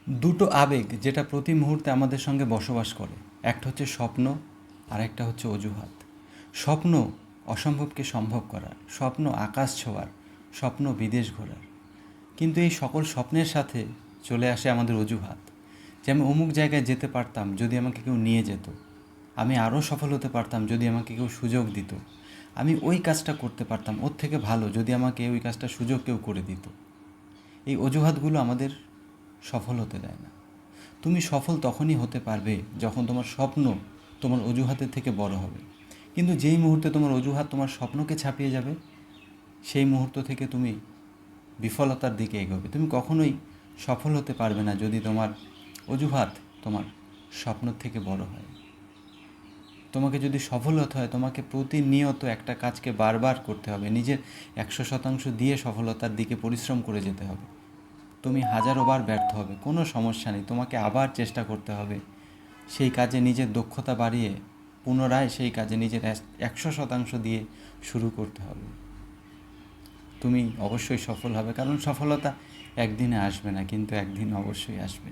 দুটো আবেগ যেটা প্রতি মুহূর্তে আমাদের সঙ্গে বসবাস করে, একটা হচ্ছে স্বপ্ন আর একটা হচ্ছে অজুহাত। স্বপ্ন অসম্ভবকে সম্ভব করার, স্বপ্ন আকাশ ছোঁয়ার, স্বপ্ন বিদেশ ঘোরার। কিন্তু এই সকল স্বপ্নের সাথে চলে আসে আমাদের অজুহাত, যে আমি অমুক জায়গায় যেতে পারতাম যদি আমাকে কেউ নিয়ে যেত, আমি আরও সফল হতে পারতাম যদি আমাকে কেউ সুযোগ দিত, আমি ওই কাজটা করতে পারতাম ওর থেকে ভালো যদি আমাকে ওই কাজটা সুযোগ কেউ করে দিত। এই অজুহাতগুলো আমাদের সফল হতে দেয় না। তুমি সফল তখনই হতে পারবে যখন তোমার স্বপ্ন তোমার অজুহাতের থেকে বড় হবে। কিন্তু যেই মুহূর্তে তোমার অজুহাত তোমার স্বপ্নকে ছাপিয়ে যাবে, সেই মুহূর্ত থেকে তুমি বিফলতার দিকে এগোবে। তুমি কখনোই সফল হতে পারবে না যদি তোমার অজুহাত তোমার স্বপ্নের থেকে বড় হয়। তোমাকে যদি সফল হতে হয়, তোমাকে প্রতিনিয়ত একটা কাজকে বারবার করতে হবে, নিজের 100% দিয়ে সফলতার দিকে পরিশ্রম করে যেতে হবে। তুমি হাজারো বার ব্যর্থ হবে, কোনো সমস্যা নেই, তোমাকে আবার চেষ্টা করতে হবে। সেই কাজে নিজের দক্ষতা বাড়িয়ে পুনরায় সেই কাজে নিজের 100% দিয়ে শুরু করতে হবে। তুমি অবশ্যই সফল হবে, কারণ সফলতা একদিনে আসবে না, কিন্তু একদিন অবশ্যই আসবে।